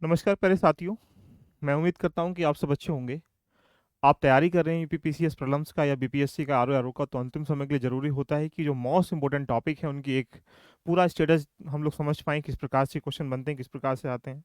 नमस्कार प्यारे साथियों। मैं उम्मीद करता हूँ कि आप सब अच्छे होंगे। आप तैयारी कर रहे हैं यूपीपीसीएस प्रीलिम्स का या बीपीएससी का आरओ का, तो अंतिम समय के लिए ज़रूरी होता है कि जो मोस्ट इंपोर्टेंट टॉपिक है उनकी एक पूरा स्टेटस हम लोग समझ पाएँ, किस प्रकार से क्वेश्चन बनते हैं, किस प्रकार से आते हैं।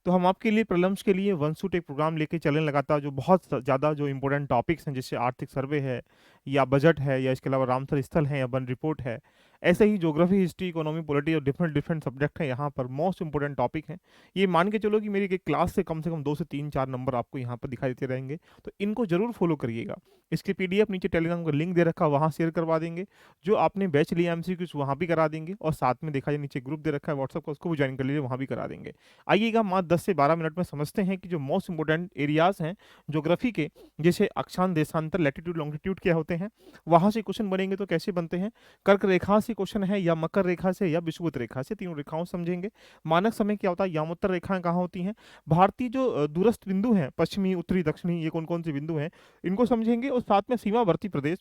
तो हम आपके लिए प्रीलिम्स के लिए वन शूट एक प्रोग्राम लेके चलें लगातार, जो बहुत ज़्यादा जो इंपॉर्टेंट टॉपिक्स हैं, जैसे आर्थिक सर्वे है या बजट है या इसके अलावा रामसर स्थल है या वन रिपोर्ट है। ऐसे ही ज्योग्राफी, हिस्ट्री, इकोनॉमी, पॉलिटी और डिफरेंट डिफरेंट सब्जेक्ट हैं यहाँ पर, मोस्ट इंपॉर्टेंट टॉपिक हैं। ये मान के चलो कि मेरी एक क्लास से कम 2 से 3-4 नंबर आपको यहाँ पर दिखाई देते रहेंगे। तो इनको जरूर फॉलो करिएगा। इसकी पीडीएफ नीचे टेलीग्राम का लिंक दे रखा है, वहाँ शेयर करवा देंगे। जो आपने बैच लिया एमसीक्यूज वहाँ भी करा देंगे, और साथ में देखा जाए नीचे ग्रुप दे रखा है व्हाट्सएप का, उसको भी ज्वाइन कर लीजिए, वहाँ भी करा देंगे। आइएगा, मात्र 10 से 12 मिनट में समझते हैं कि जो मोस्ट इंपोर्टेंट एरियाज हैं ज्योग्राफी के, जैसे अक्षांश, देशांतर, लैटिट्यूड, लॉन्गिट्यूड क्या होते हैं, वहाँ से क्वेश्चन बनेंगे तो कैसे बनते हैं। कर्क रेखा से क्वेश्चन है या मकर रेखा से या विषुवत रेखा से, तीनों रेखाओं समझेंगे। मानक समय क्या होता है, यामोत्तर रेखाएं कहाँ होती हैं, भारतीय जो दूरस्थ बिंदु हैं, पश्चिमी, उत्तरी, दक्षिणी, ये कौन कौन से बिंदु हैं, इनको समझेंगे। और साथ में सीमावर्ती प्रदेश,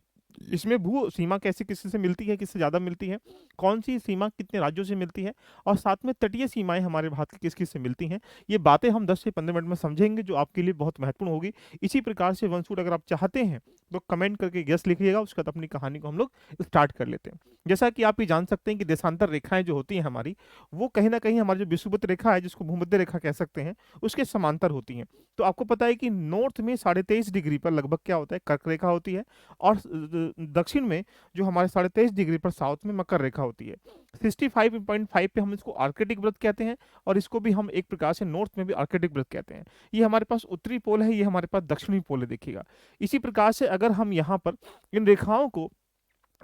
इसमें भू सीमा कैसे किससे से मिलती है, किससे ज़्यादा मिलती है, कौन सी सीमा कितने राज्यों से मिलती है, और साथ में तटीय सीमाएं हमारे भारत की किस किस से मिलती हैं। ये बातें हम 10 से 15 मिनट में समझेंगे, जो आपके लिए बहुत महत्वपूर्ण होगी। इसी प्रकार से वन शूट अगर आप चाहते हैं तो कमेंट करके गेस लिखिएगा, उसके बाद अपनी कहानी को हम लोग स्टार्ट कर लेते हैं। जैसा कि आप ये जान सकते हैं कि देशांतर रेखाएं जो होती हैं हमारी, वो कहीं ना कहीं हमारी जो विषुवत रेखा है, जिसको भूमध्य रेखा कह सकते हैं, उसके समांतर होती हैं। तो आपको पता है कि नॉर्थ में 23.5 डिग्री पर लगभग क्या होता है, कर्क रेखा होती है, और दक्षिण में जो हमारे 23.5 डिग्री पर साउथ में मकर रेखा होती है। 65.5 पे हम इसको आर्कटिक वृत्त कहते हैं, और इसको भी हम एक प्रकार से नॉर्थ में भी आर्कटिक वृत्त कहते हैं। ये हमारे पास उत्तरी पोल है, ये हमारे पास दक्षिणी पोल है, देखिएगा। इसी प्रकार से अगर हम यहाँ पर इन रेखाओं को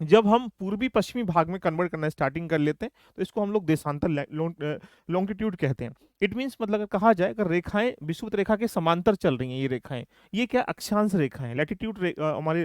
जब हम पूर्वी पश्चिमी भाग में कन्वर्ट करना स्टार्टिंग कर लेते हैं, तो इसको हम लोग देशांतर लॉन्गिट्यूड कहते हैं। इट मीन्स मतलब अगर कहा जाए, अगर रेखाएं विषुवत रेखा के समांतर चल रही हैं, ये रेखाएं, ये क्या अक्षांश रेखाएं, लैटिट्यूड हमारी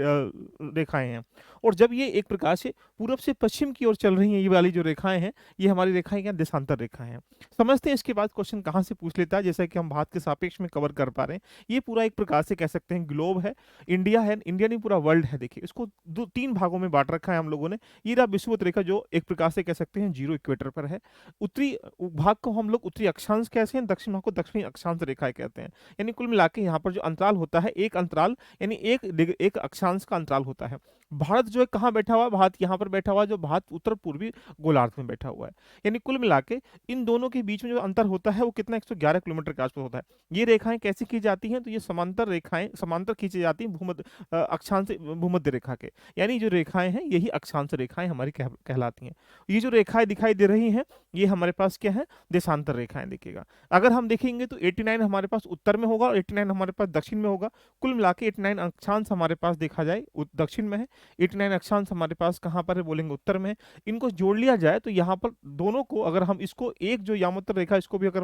रेखाएं हैं। और जब ये एक प्रकार से पूरब से पश्चिम की ओर चल रही हैं, ये वाली जो रेखाएं हैं, ये हमारी रेखाएं क्या, देशांतर रेखाएं हैं। समझते हैं इसके बाद क्वेश्चन कहाँ से पूछ लेता है, जैसा कि हम भारत के सापेक्ष में कवर कर पा रहे हैं। ये पूरा एक प्रकार से कह सकते हैं ग्लोब है, इंडिया है, इंडिया नहीं पूरा वर्ल्ड है। देखिए, इसको 3 भागों में बांट रखा है हम लोगों ने। ये रहा विषुवत रेखा, जो एक प्रकार से कह सकते हैं जीरो इक्वेटर पर है। उत्तरी भाग को हम लोग उत्तरी अक्षांश कहते हैं, दक्षिण भाग को दक्षिणी अक्षांश रेखाएं कहते हैं। यानी कुल मिला के यहाँ पर जो अंतराल होता है, एक अंतराल यानी एक अक्षांश का अंतराल होता है। भारत जो है कहाँ बैठा हुआ है, भारत यहाँ पर बैठा हुआ है, जो भारत उत्तर पूर्वी गोलार्ध में बैठा हुआ है। यानी कुल मिला के इन दोनों के बीच में जो अंतर होता है वो कितना, 111 किलोमीटर के आसपास होता है। ये रेखाएं कैसे की जाती हैं, तो ये समांतर रेखाएं, समांतर खींची जाती हैं भूमध्य अक्षांश भूमध्य रेखा के। यानी जो रेखाएं हैं यही अक्षांश रेखाएं हमारी कहलाती हैं। ये जो रेखाएं दिखाई दे रही हैं, ये हमारे पास क्या है, देशांतर रेखाएं। देखिएगा, अगर हम देखेंगे तो 89 हमारे पास उत्तर में होगा और 89 हमारे पास दक्षिण में होगा। कुल मिला के 89 अक्षांश हमारे पास देखा जाए दक्षिण में है, 89 अक्षांश हमारे पास कहाँ पर है, बोलेंगे उत्तर में है। इनको जोड़ लिया जाए तो यहाँ पर दोनों को, अगर हम इसको एक जो यामोत्तर रेखा, इसको भी अगर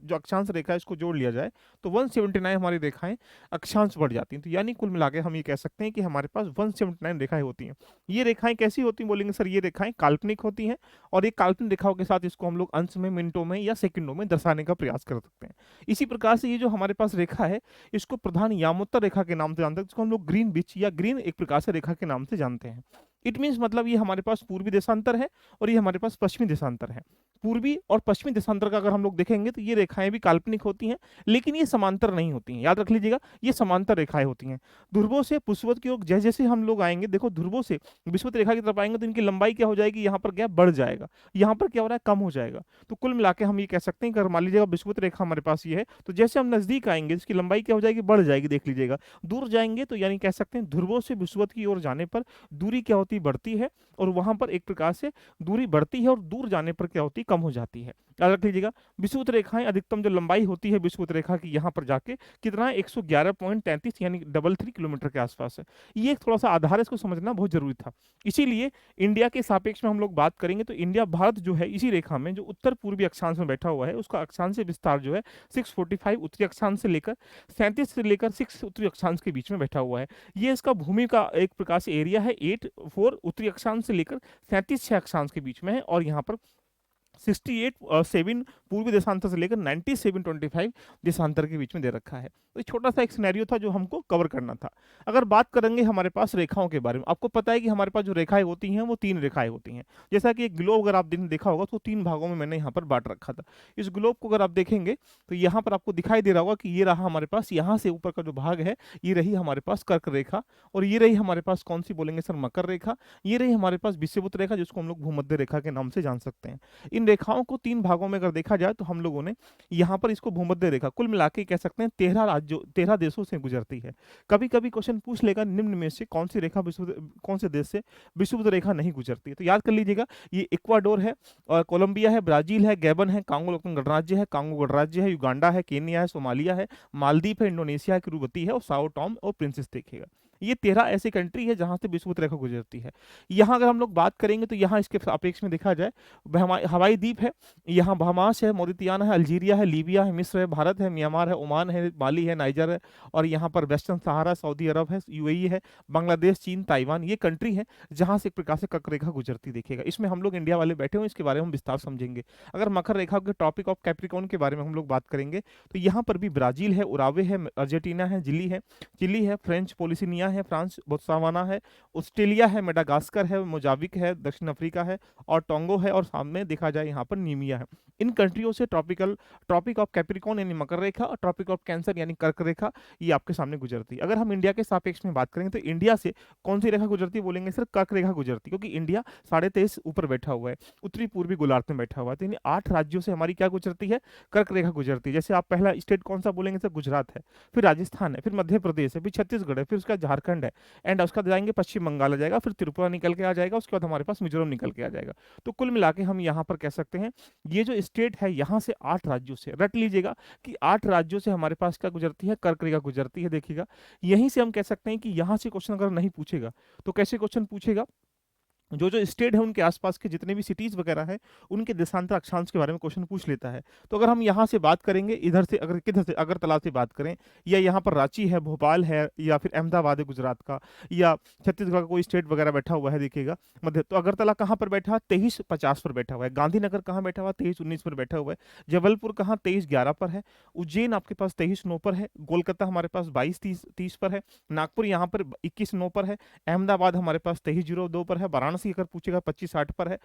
जो अक्षांश रेखा है इसको जोड़ लिया जाए, तो 179 हमारी रेखाएं अक्षांश बढ़ जाती हैं। तो यानी कुल मिला के हम ये कह सकते हैं कि हमारे पास 179 रेखाएं होती हैं। ये रेखाएं कैसी होती हैं, बोलेंगे सर ये रेखाएं काल्पनिक होती हैं, और ये काल्पनिक रेखाओं के साथ इसको हम लोग अंश में, मिनटों में या सेकंडों में दर्शाने का प्रयास कर सकते हैं। इसी प्रकार से ये जो हमारे पास रेखा है, इसको प्रधान यामोत्तर रेखा के नाम से जानते हैं, जिसको हम लोग ग्रीन बिच या ग्रीन एक प्रकार से रेखा के नाम से जानते हैं। इट मीन्स मतलब ये हमारे पास पूर्वी देशांतर है और ये हमारे पास पश्चिमी देशांतर है। पूर्वी और पश्चिमी देशांतर का अगर हम लोग देखेंगे तो ये रेखाएं भी काल्पनिक होती हैं, लेकिन ये समांतर नहीं होती हैं। याद रख लीजिएगा, ये समांतर रेखाएं होती हैं। ध्रुवों से पुष्पवत की ओर जैसे जैसे हम लोग आएंगे, देखो ध्रुवों से विषुवत रेखा की तरफ आएंगे तो इनकी लंबाई क्या हो जाएगी, यहाँ पर गैप बढ़ जाएगा, यहाँ पर क्या हो रहा है, कम हो जाएगा। तो कुल मिला के हम ये कह सकते हैं कि अगर मान लीजिएगा विषुवत रेखा हमारे पास ये है, तो जैसे हम नजदीक आएंगे इसकी लंबाई क्या हो जाएगी, बढ़ जाएगी। देख लीजिएगा, दूर जाएंगे तो यानी कह सकते हैं ध्रुवों से विषुवत की ओर जाने पर दूरी क्या होती है, बढ़ती है, और वहां पर एक प्रकार से दूरी बढ़ती है, और दूर जाने पर क्या होती है, कम हो जाती है। याद रख लीजिएगा, विषुवत रेखाएं अधिकतम जो लंबाई होती है विषुवत रेखा की, यहाँ पर जाके कितना है, 111.33 यानी 33 किलोमीटर के आसपास है। ये एक थोड़ा सा आधार है, इसको समझना बहुत जरूरी था। इसीलिए इंडिया के सापेक्ष में हम लोग बात करेंगे तो इंडिया, भारत जो है इसी रेखा में जो उत्तर पूर्वी अक्षांश में बैठा हुआ है, उसका अक्षांश विस्तार जो है 645 उत्तरी अक्षांश से लेकर 37 से लेकर 6 उत्तरी अक्षांश के बीच में बैठा हुआ है। ये इसका भूमि का एक प्रकार से एरिया है 84 उत्तरी अक्षांश से लेकर 37 अक्षांश के बीच में है, और यहाँ पर 68 7 पूर्वी देशांतर से लेकर 97 25 देशांतर के बीच में दे रखा है। तो ये छोटा सा एक सिनेरियो था जो हमको कवर करना था। अगर बात करेंगे हमारे पास रेखाओं के बारे में, आपको पता है कि हमारे पास जो रेखाएं होती हैं वो 3 रेखाएं होती हैं। जैसा कि एक ग्लोब अगर आप दिन देखा होगा तो 3 भागों में मैंने यहाँ पर बांट रखा था। इस ग्लोब को अगर आप देखेंगे तो यहाँ पर आपको दिखाई दे रहा होगा कि ये रहा हमारे पास, यहाँ से ऊपर का जो भाग है ये रही हमारे पास कर्क रेखा, और ये रही हमारे पास कौन सी बोलेंगे सर, मकर रेखा। ये रही हमारे पास विषुवत रेखा जिसको हम लोग भूमध्य रेखा के नाम से जान सकते हैं। इन रेखाओं को 3 भागों में अगर देखा जाए तो हम लोगों ने यहाँ पर इसको भूमध्य रेखा कुल मिला के कह सकते हैं 13 राज्यों 13 देशों से गुजरती है। कभी कभी क्वेश्चन पूछ लेगा निम्न में से कौन सी रेखा कौन से देश से विषुवत रेखा नहीं गुजरती है, तो याद कर लीजिएगा ये इक्वाडोर है, और कोलंबिया है, ब्राजील है, गैबन है, कांगो गणराज्य है, कांगो गणराज्य है, युगांडा है, केन्या है, सोमालिया है, मालदीव है, इंडोनेशिया है, किरुबती है, और साओ टॉम और प्रिंसेस देखिएगा। ये 13 ऐसी कंट्री है जहां से विषुवत रेखा गुजरती है। यहाँ अगर हम लोग बात करेंगे तो यहाँ इसके अपेक्ष में देखा जाए हवाई द्वीप है, यहाँ बहामास है, मॉरिटियाना है, अल्जीरिया है, लीबिया है, मिस्र है, भारत है, म्यांमार है, ओमान है, माली है, नाइजर है, और यहाँ पर वेस्टर्न सहारा, सऊदी अरब है, यूएई है, बांग्लादेश, चीन, ताइवान, ये कंट्री है जहां से एक प्रकार से कर्क रेखा गुजरती देखिएगा। इसमें हम लोग इंडिया वाले बैठे हुए इसके बारे में हम विस्तार समझेंगे। अगर मकर रेखा के टॉपिक ऑफ कैप्रिकॉर्न के बारे में हम लोग बात करेंगे तो यहाँ पर भी ब्राजील है, उरावे है, अर्जेंटीना है, चिली है, फ्रेंच पोलिसिनिया है, फ्रांस बोत्सवाना है, ऑस्ट्रेलिया है, मेडागास्कर है, मोजाम्बिक है, दक्षिण अफ्रीका है, और टोंगो है, और सामने देखा जाए यहाँ पर नीमिया है। इन कंट्रियों से ट्रॉपिक ऑफ कैप्रिकॉर्न यानी मकर रेखा और ट्रॉपिक ऑफ कैंसर यानी कर्क रेखा ये आपके सामने गुजरती है। अगर हम इंडिया के सापेक्ष में बात करेंगे तो इंडिया से कौन सी रेखा गुजरती है बोलेंगे सर, कर्क रेखा गुजरती है, क्योंकि इंडिया 23.5 ऊपर बैठा हुआ है, उत्तरी पूर्वी गोलार्ध में बैठा हुआ है। तो यानी 8 राज्यों से हमारी क्या गुजरती है, कर्क रेखा गुजरती है। जैसे आप पहला स्टेट कौन सा बोलेंगे सर, गुजरात है, फिर राजस्थान है, फिर मध्य प्रदेश है, फिर छत्तीसगढ़ है, फिर उसका झारखंड है, एंड उसका जाएंगे पश्चिम बंगाल आ जाएगा, फिर त्रिपुरा निकल के आ जाएगा, उसके बाद हमारे पास मिजोरम निकल के आ जाएगा। तो कुल मिला के हम यहाँ पर कह सकते हैं ये जो स्टेट है यहाँ से 8 राज्यों से रट लीजिएगा कि 8 राज्यों से हमारे पास क्या गुजरती है, कर्क रेखा गुजरती है। देखिएगा यहीं से हम कह सकते हैं कि यहाँ से क्वेश्चन अगर नहीं पूछेगा तो कैसे क्वेश्चन पूछेगा, जो जो स्टेट है उनके आसपास के जितने भी सिटीज वगैरह है उनके देशांतर अक्षांश के बारे में क्वेश्चन पूछ लेता है। तो अगर हम यहाँ से बात करेंगे, इधर से अगर किधर से अगरतला से बात करें, या यहाँ पर रांची है, भोपाल है, या फिर अहमदाबाद है गुजरात का, या छत्तीसगढ़ का कोई स्टेट वगैरह बैठा हुआ है देखिएगा मध्य, तो अगरतला कहाँ पर बैठा है, 23-50 पर बैठा हुआ है। गांधीनगर कहाँ बैठा हुआ है, 23-19 पर बैठा हुआ है। जबलपुर कहाँ 23-11 पर है। उज्जैन आपके पास 23-9 पर है। कोलकाता हमारे पास 22-30 पर है। नागपुर यहाँ पर 21-9 पर है। अहमदाबाद हमारे पास 23-02 पर है। वाराणसी अगर पूछेगा 25-60 पर है।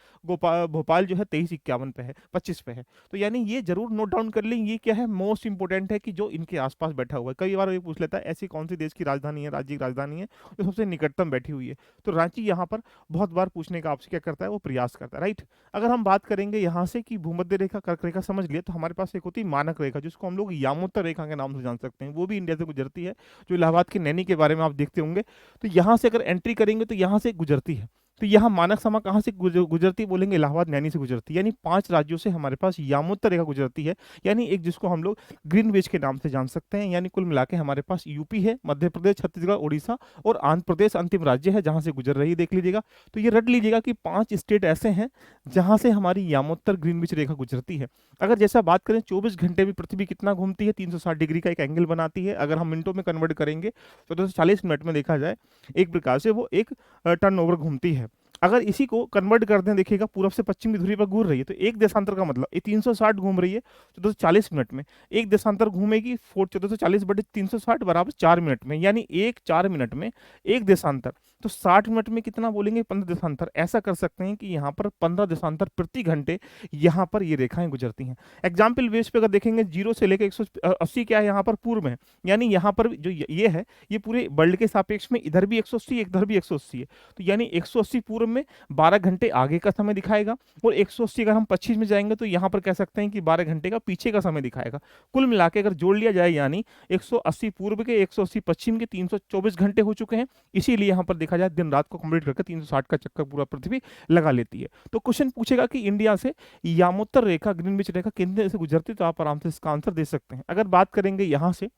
भोपाल जो है 23-51 पे है, 25 पे है। तो यानी ये जरूर नोट डाउन कर लें, ये क्या है मोस्ट इंपोर्टेंट है कि जो इनके आसपास बैठा हुआ है। कई बार ये पूछ लेता है ऐसी कौन सी देश की राजधानी है, राज्य की राजधानी है जो सबसे निकटतम बैठी हुई है, तो रांची यहाँ पर बहुत बार पूछने का आपसे क्या करता है, वो प्रयास करता है, राइट। अगर हम बात करेंगे यहाँ से कि भूमध्य रेखा, कर्क रेखा समझ लिए, तो हमारे पास एक होती है मानक रेखा जिसको हम लोग यामोत्तर रेखा के नाम से जान सकते हैं, वो भी इंडिया से गुजरती है, जो इलाहाबाद की नैनी के बारे में आप देखते होंगे। तो यहाँ से अगर एंट्री करेंगे तो यहाँ से गुजरती है। तो यहाँ मानक समा कहाँ से गुजरती बोलेंगे, इलाहाबाद नैनी से गुजरती है। यानी 5 राज्यों से हमारे पास यामोत्तर रेखा गुजरती है, यानी एक जिसको हम लोग ग्रीनविच के नाम से जान सकते हैं। यानी कुल मिला के हमारे पास यूपी है, मध्य प्रदेश, छत्तीसगढ़, उड़ीसा और आंध्र प्रदेश अंतिम राज्य है जहां से गुजर रही है, देख लीजिएगा। तो ये रट लीजिएगा कि 5 स्टेट ऐसे हैं जहां से हमारी यामोत्तर ग्रीनविच रेखा गुजरती है। अगर जैसा बात करें 24 घंटे में पृथ्वी कितना घूमती है, 360 डिग्री का एक एंगल बनाती है। अगर हम मिनटों में कन्वर्ट करेंगे तो 240 मिनट में देखा जाए एक प्रकार से वो एक टर्न ओवर घूमती है। अगर इसी को कन्वर्ट कर दें, देखिएगा पूरब से पश्चिम की धुरी पर घूम रही है, तो एक देशांतर का मतलब ये 360 घूम रही है 240 मिनट में, एक देशांतर घूमेगी 1440 बटे 360 बराबर 4 मिनट में, यानी एक 4 मिनट में एक देशांतर। तो 60 मिनट में कितना बोलेंगे, 15 देशांतर। ऐसा कर सकते हैं कि यहाँ पर 15 देशांतर प्रति घंटे यहाँ पर ये रेखाएं गुजरती हैं। एग्जाम्पल बेस पे अगर देखेंगे 0 से लेकर 180 क्या है यहाँ पर पूर्व में, यानी यहाँ पर जो ये है ये पूरे वर्ल्ड के सापेक्ष में इधर भी 180 इधर भी 180 है, तो यानी 180 पूर्व में 12 घंटे आगे का समय दिखाएगा, और 180 अगर हम पश्चिम में जाएंगे तो यहाँ पर कह सकते हैं कि 12 घंटे का पीछे का समय दिखाएगा। कुल मिला के अगर जोड़ लिया जाए यानी 180 पूर्व के 180 पश्चिम के 324 घंटे हो चुके हैं। इसीलिए यहाँ पर देखा जाए दिन रात को कंप्लीट करके 360 का चक्कर पूरा पृथ्वी लगा लेती है। तो क्वेश्चन पूछेगा कि इंडिया से यामोत्तर रेखा ग्रीनविच रेखा कितने से गुजरती, तो आप आराम से इसका आंसर दे सकते हैं। अगर बात करेंगे यहाँ से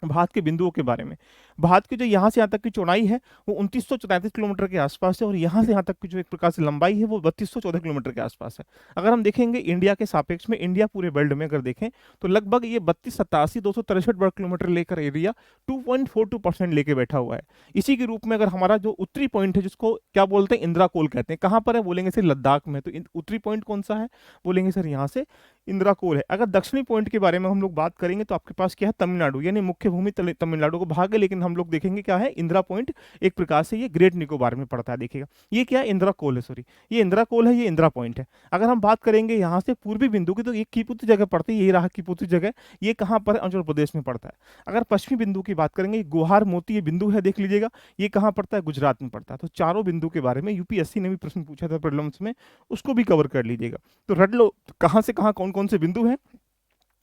भारत के बिंदुओं के बारे में, भारत की जो यहाँ से यहाँ तक की चौड़ाई है वो 2934 किलोमीटर के आसपास है, और यहाँ से यहाँ तक की जो एक प्रकार से लंबाई है वो 3214 किलोमीटर के आसपास है। अगर हम देखेंगे इंडिया के सापेक्ष में, इंडिया पूरे वर्ल्ड में अगर देखें तो लगभग ये 3287 वर्ग किलोमीटर लेकर एरिया 2.42% लेके बैठा हुआ है। इसी के रूप में अगर हमारा जो उत्तरी पॉइंट है, जिसको क्या बोलते हैं, इंदिरा कोल कहते हैं, कहाँ पर है बोलेंगे सर लद्दाख में। तो उत्तरी पॉइंट कौन सा है बोलेंगे सर यहाँ से इंदिरा कोल है। अगर दक्षिणी पॉइंट के बारे में हम लोग बात करेंगे तो आपके पास क्या है, तमिलनाडु, यानी मुख्य भूमि तमिलनाडु को भाग है, लेकिन हम लोग देखेंगे क्या है, इंदिरा पॉइंट एक प्रकार से ये ग्रेट निकोबार में पड़ता है। देखिएगा ये क्या है, इंदिरा कोल है, सॉरी ये इंदिरा कोल है, ये इंदिरा पॉइंट है। अगर हम बात करेंगे यहाँ से पूर्वी बिंदु की तो ये कीपुती जगह पड़ती है, ये रहा कीपुती जगह, ये कहाँ पर है, आंध्र प्रदेश में पड़ता है। अगर पश्चिमी बिंदु की बात करेंगे, गुहार मोती ये बिंदु है, देख लीजिएगा ये कहाँ पड़ता है, गुजरात में पड़ता है। तो चारों बिंदु के बारे में यूपीएससी ने भी प्रश्न पूछा था प्रीलिम्स में, उसको भी कवर कर लीजिएगा। तो रट लो कहाँ से कहाँ कौन कौन से बिंदु हैं,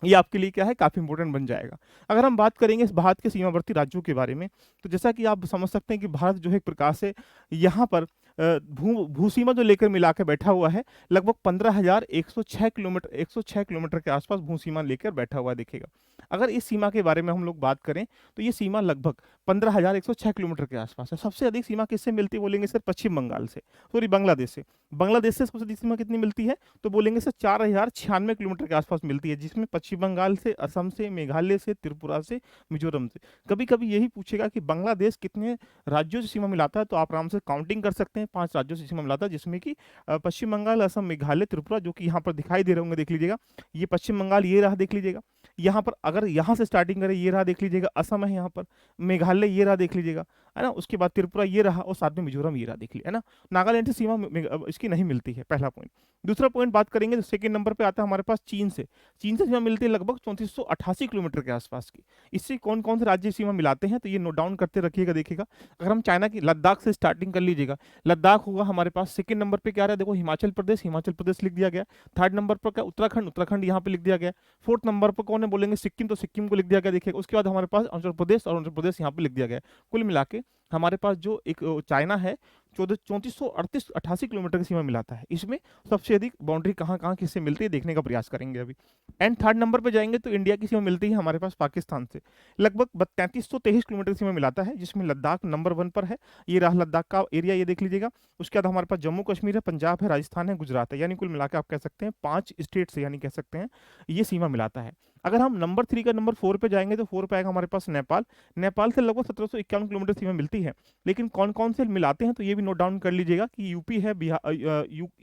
ये आपके लिए क्या है, काफी इंपॉर्टेंट बन जाएगा। अगर हम बात करेंगे इस भारत के सीमावर्ती राज्यों के बारे में, तो जैसा कि आप समझ सकते हैं कि भारत जो है एक प्रकार से यहाँ पर भू सीमा जो लेकर मिला के बैठा हुआ है, लगभग 15,106 किलोमीटर, 106 किलोमीटर के आसपास भू सीमा लेकर बैठा हुआ है। देखिएगा अगर इस सीमा के बारे में हम लोग बात करें तो ये सीमा लगभग 15,106 किलोमीटर के आसपास है। सबसे अधिक सीमा किससे मिलती है बोलेंगे सर, पश्चिम बंगाल से, सॉरी बांग्लादेश से। बांग्लादेश से सबसे अधिक सीमा कितनी मिलती है तो बोलेंगे सर 4,096 किलोमीटर के आसपास मिलती है, जिसमें पश्चिम बंगाल से, असम से, मेघालय से, त्रिपुरा से, मिजोरम से। कभी कभी यही पूछेगा कि बांग्लादेश कितने राज्यों से सीमा मिलाता है, तो आप आराम से काउंटिंग कर सकते हैं, 5 राज्यों से सीमा मिलाता है, जिसमें कि पश्चिम बंगाल, असम, मेघालय, त्रिपुरा, जो कि यहाँ पर दिखाई दे रहे होंगे, देख लीजिएगा ये पश्चिम बंगाल ये रहा, देख लीजिएगा यहाँ पर। अगर यहाँ से स्टार्टिंग करें, ये रहा देख लीजिएगा असम है यहाँ पर, मेघालय ये रहा देख लीजिएगा, है ना, उसके बाद त्रिपुरा ये रहा, और साथ में मिजोरम ये रहा देख लिया, है ना। नागालैंड से सीमा इसकी नहीं मिलती है, पहला पॉइंट। दूसरा पॉइंट बात करेंगे तो सेकंड नंबर पे आता है हमारे पास चीन से। चीन से सीमा मिलती है लगभग 3488 किलोमीटर के आसपास की। इससे कौन कौन से राज्य सीमा मिलाते हैं तो ये नोट डाउन करते रखिएगा। देखिएगा अगर हम चाइना की लद्दाख से स्टार्टिंग कर लीजिएगा, लद्दाख होगा हमारे पास। सेकंड नंबर पे क्या रहा है, देखो हिमाचल प्रदेश, हिमाचल प्रदेश लिख दिया गया। थर्ड नंबर पर क्या, उत्तराखंड, उत्तराखंड यहाँ पे लिख दिया गया। फोर्थ नंबर पर कौन है बोलेंगे, सिक्किम, तो सिक्किम को लिख दिया गया। देखिएगा उसके बाद हमारे पास आंध्र प्रदेश, और आंध्र प्रदेश यहाँ पे लिख दिया गया। कुल मिला के हमारे पास जो एक चाइना है 3488 किलोमीटर की सीमा मिलाता है। इसमें सबसे अधिक बाउंड्री कहाँ कहाँ किससे मिलती है देखने का प्रयास करेंगे अभी। एंड थर्ड नंबर पे जाएंगे तो इंडिया की सीमा मिलती है हमारे पास पाकिस्तान से, लगभग 3323 किलोमीटर की सीमा मिलाता है, जिसमें लद्दाख नंबर 1 पर है। ये रहा लद्दाख का एरिया, ये देख लीजिएगा। उसके बाद हमारे पास जम्मू कश्मीर है, पंजाब है, राजस्थान है, गुजरात है, यानी कुल मिलाकर आप कह सकते हैं 5 स्टेट से, यानी कह सकते हैं ये सीमा मिलाता है। अगर हम नंबर 3 का नंबर 4 पे जाएंगे तो 4 पे आएगा हमारे पास नेपाल। नेपाल से लगभग 1751 किलोमीटर सीमा मिलती है, लेकिन कौन कौन से मिलाते हैं तो ये भी नोट डाउन कर लीजिएगा कि यूपी है,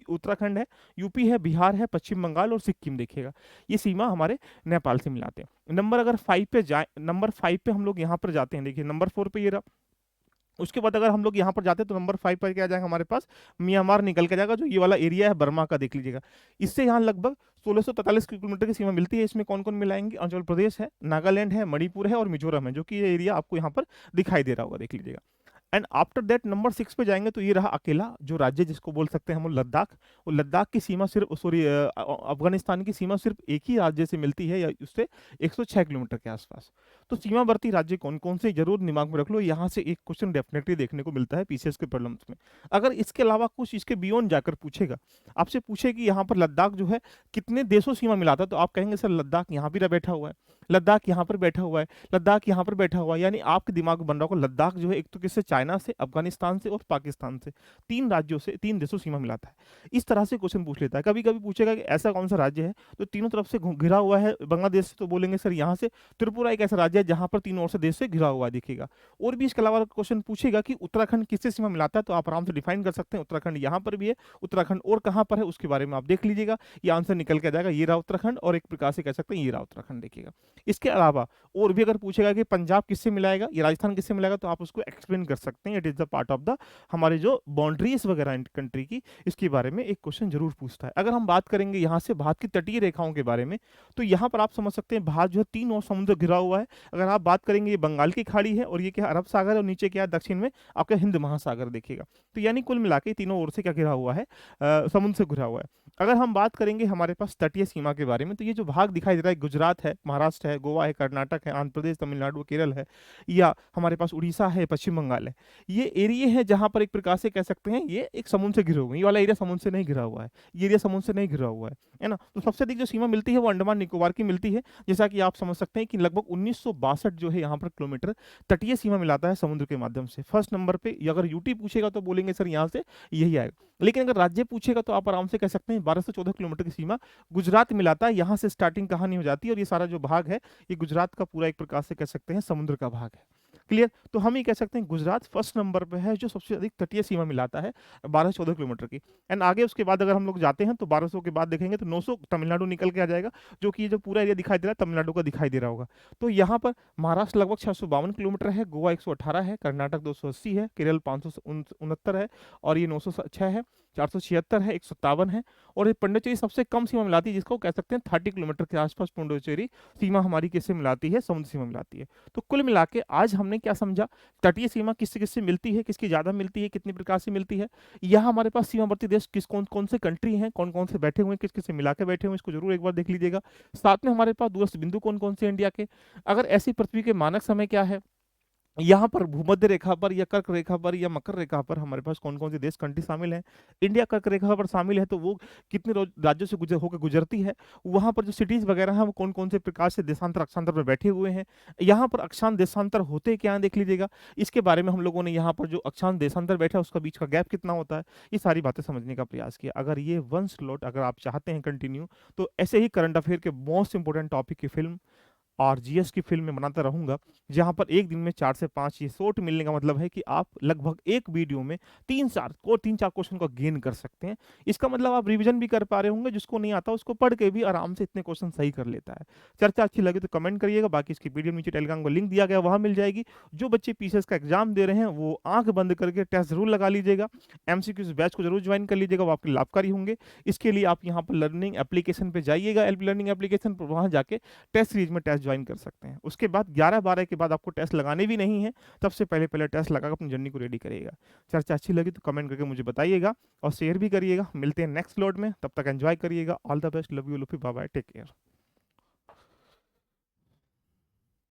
उत्तराखंड है, यूपी है, बिहार है, पश्चिम बंगाल और सिक्किम। देखिएगा ये सीमा हमारे नेपाल से मिलाते हैं। नंबर अगर 5 पे जाए, नंबर 5 पे हम लोग यहाँ पर जाते हैं, देखिए नंबर 4 पे ये रहा। उसके बाद अगर हम लोग यहाँ पर जाते हैं तो नंबर 5 पर क्या जाएगा हमारे पास, म्यांमार निकल के जाएगा, जो ये वाला एरिया है बर्मा का, देख लीजिएगा। इससे यहाँ लगभग 1643 किलोमीटर की सीमा मिलती है। इसमें कौन कौन मिलाएंगे, अरुणाचल प्रदेश है, नागालैंड है, मणिपुर है और मिजोरम है, जो कि ये एरिया आपको यहाँ पर दिखाई दे रहा होगा, देख लीजिएगा। एंड आफ्टर दैट नंबर 6 पे जाएंगे तो ये रहा अकेला जो राज्य जिसको बोल सकते हैं हम लद्दाख। और लद्दाख की सीमा सिर्फ, सॉरी अफगानिस्तान की सीमा सिर्फ एक ही राज्य से मिलती है, या उससे 106 किलोमीटर के आसपास। तो सीमावर्ती राज्य कौन कौन से जरूर दिमाग में रख लो, यहाँ से एक क्वेश्चन डेफिनेटली देखने को मिलता है पीसीएस के प्रॉब्लम्स में। अगर इसके अलावा कुछ इसके बियॉन्ड जाकर पूछेगा, आपसे पूछे कि यहाँ पर लद्दाख जो है कितने देशों सीमा मिलाता है, तो आप कहेंगे सर लद्दाख यहाँ भी बैठा हुआ है, लद्दाख यहाँ पर बैठा हुआ है, लद्दाख यहाँ पर बैठा हुआ है, यानी आपके दिमाग में बन रहा होगा लद्दाख जो है एक तो किससे, चाइना से, अफगानिस्तान से और पाकिस्तान से, 3 राज्यों से, 3 देशों सीमा मिलाता है। इस तरह से क्वेश्चन पूछ लेता है। कभी कभी पूछेगा कि ऐसा कौन सा राज्य है तो तीनों तरफ से घिरा हुआ है बांग्लादेश से, तो बोलेंगे सर यहाँ से त्रिपुरा एक ऐसा राज्य है जहां पर तीनों ओर से देश से घिरा हुआ है, देखिएगा। और भी इसके अलावा क्वेश्चन पूछेगा कि उत्तराखंड किससे सीमा मिलाता है, तो आप आराम से डिफाइन कर सकते हैं, उत्तराखंड यहाँ पर भी है, उत्तराखंड और कहाँ पर है उसके बारे में आप देख लीजिएगा, ये आंसर निकल के जाएगा, ये रहा उत्तराखंड, और एक प्रकार से कह सकते हैं ये रहा उत्तराखंड, देखिएगा। इसके अलावा और भी अगर पूछेगा कि पंजाब किससे मिलाएगा, ये राजस्थान किससे मिलाएगा, तो आप उसको एक्सप्लेन कर सकते हैं। It is the part of the हमारे जो बाउंड्रीज वगैरह कंट्री की, इसके बारे में एक क्वेश्चन जरूर पूछता है। अगर हम बात करेंगे यहाँ से भारत की तटीय रेखाओं के बारे में, तो यहाँ पर आप समझ सकते हैं भारत जो है 3 और समुद्र घिरा हुआ है। अगर आप बात करेंगे ये बंगाल की खाड़ी है, और ये क्या अरब सागर, और नीचे क्या है दक्षिण में आपका हिंद महासागर, देखिएगा। तो यानी कुल मिला के तीनों ओर से क्या घिरा हुआ है, समुद्र से घिरा हुआ है। अगर हम बात करेंगे हमारे पास तटीय सीमा के बारे में, तो ये जो भाग दिखाई दे रहा है, गुजरात है, महाराष्ट्र है, गोवा है, कर्नाटक है, आंध्र प्रदेश, तमिलनाडु, केरल है, या हमारे पास उड़ीसा है, पश्चिम बंगाल है, ये एरिया है जहां पर एक प्रकार से कह सकते हैं ये एक समुद्र से घिरे हुए हैं। ये वाला एरिया समुद्र से नहीं घिरा हुआ है, ये एरिया समुद्र से नहीं घिरा हुआ है ना। तो सबसे अधिक जो सीमा मिलती है वो अंडमान निकोबार की मिलती है, जैसा कि आप समझ सकते हैं कि लगभग 162 जो है यहाँ पर किलोमीटर तटीय सीमा मिलाता है समुद्र के माध्यम से। फर्स्ट नंबर पे अगर यूटी पूछेगा तो बोलेंगे सर यहाँ से यही आएगा, लेकिन अगर राज्य पूछेगा तो आप आराम से कह सकते हैं 1214 किलोमीटर की सीमा गुजरात मिलाता है। यहाँ से स्टार्टिंग कहानी हो जाती है और ये सारा जो भाग है ये गुजरात का पूरा एक प्रकार से कह सकते हैं समुद्र का भाग है। क्लियर? तो हम ये कह सकते हैं गुजरात फर्स्ट नंबर पे है जो सबसे अधिक तटीय सीमा मिलाता है 1214 किलोमीटर की। एंड आगे उसके बाद अगर हम लोग जाते हैं तो 1200 के बाद देखेंगे तो 900 तमिलनाडु निकल के आ जाएगा, जो कि ये जो पूरा एरिया दिखाई दे रहा है तमिलनाडु का दिखाई दे रहा होगा। तो यहाँ पर महाराष्ट्र लगभग 652 किलोमीटर है, गोवा 118 है, कर्नाटक 280 है, केरल 569 है और ये 906 है, 476 है, 157 है। और ये पुडुचेरी सबसे कम सीमा मिलाती है, जिसको कह सकते हैं 30 किलोमीटर के आसपास पुडुचेरी सीमा हमारी किससे मिलाती है, समुद्र सीमा मिलाती है। तो कुल मिला के आज हमने क्या समझा, तटीय सीमा किससे किससे मिलती है, किसकी ज्यादा मिलती है, कितनी प्रकार से मिलती है। यहाँ हमारे पास सीमावर्ती देश किस कौन कौन से कंट्री हैं, कौन कौन से बैठे हुए हैं, किस किस से मिला के बैठे हुए हैं, इसको जरूर एक बार देख लीजिएगा। साथ में हमारे पास दूरस्थ बिंदु कौन कौन से इंडिया के, अगर ऐसी पृथ्वी के मानक समय क्या है, यहाँ पर भूमध्य रेखा पर या कर्क रेखा पर या मकर रेखा पर हमारे पास कौन कौन से देश कंट्री शामिल हैं। इंडिया कर्क रेखा पर शामिल है तो वो कितने राज्यों से होकर गुजरती है, वहां पर जो सिटीज वगैरह हैं वो कौन कौन से प्रकार से देशांतर अक्षांतर पर बैठे हुए हैं, यहाँ पर अक्षांश देशांतर होते क्या हैं देख लीजिएगा। इसके बारे में हम लोगों ने यहाँ पर जो अक्षांश देशांतर बैठा है उसका बीच का गैप कितना होता है, ये सारी बातें समझने का प्रयास किया। अगर ये वन स्लॉट अगर आप चाहते हैं कंटिन्यू, तो ऐसे ही करंट अफेयर के मोस्ट इंपोर्टेंट टॉपिक की फिल्म और जीएस की फिल्म में बनाता रहूंगा, जहां पर एक दिन में 4 से 5 ये शॉर्ट मिलने का मतलब है कि आप लगभग एक वीडियो में 3-4 क्वेश्चन को गेन कर सकते हैं। इसका मतलब आप रिवीजन भी कर पा रहे होंगे, जिसको नहीं आता उसको पढ़ के भी आराम से इतने क्वेश्चन सही कर लेता है। चर्चा अच्छी लगे तो कमेंट करिएगा, बाकी इसकी पीडीएफ नीचे टेलीग्राम को लिंक दिया गया वहां मिल जाएगी। जो बच्चे पीसीएस का एग्जाम दे रहे हैं वो आंख बंद करके टेस्ट जरूर लगा लीजिएगा, एमसीक्यूज बैच को जरूर ज्वाइन कर लीजिएगा, वो आपके लाभकारी होंगे। इसके लिए आप यहाँ पर लर्निंग एप्लीकेशन पे जाइएगा, लर्निंग एप्लीकेशन पर वहां जाके टेस्ट सीरीज में टेस्ट ज्वाइन कर सकते हैं। उसके बाद 11-12 के बाद आपको टेस्ट लगाने भी नहीं है, तब से पहले पहले टेस्ट लगा अपनी जर्नी को रेडी करिएगा। चर्चा अच्छी लगी तो कमेंट करके मुझे बताइएगा और शेयर भी करिएगा। मिलते हैं नेक्स्ट लोड में, तब तक एंजॉय करिएगा। All the best, love you Luffy, bye bye, take care.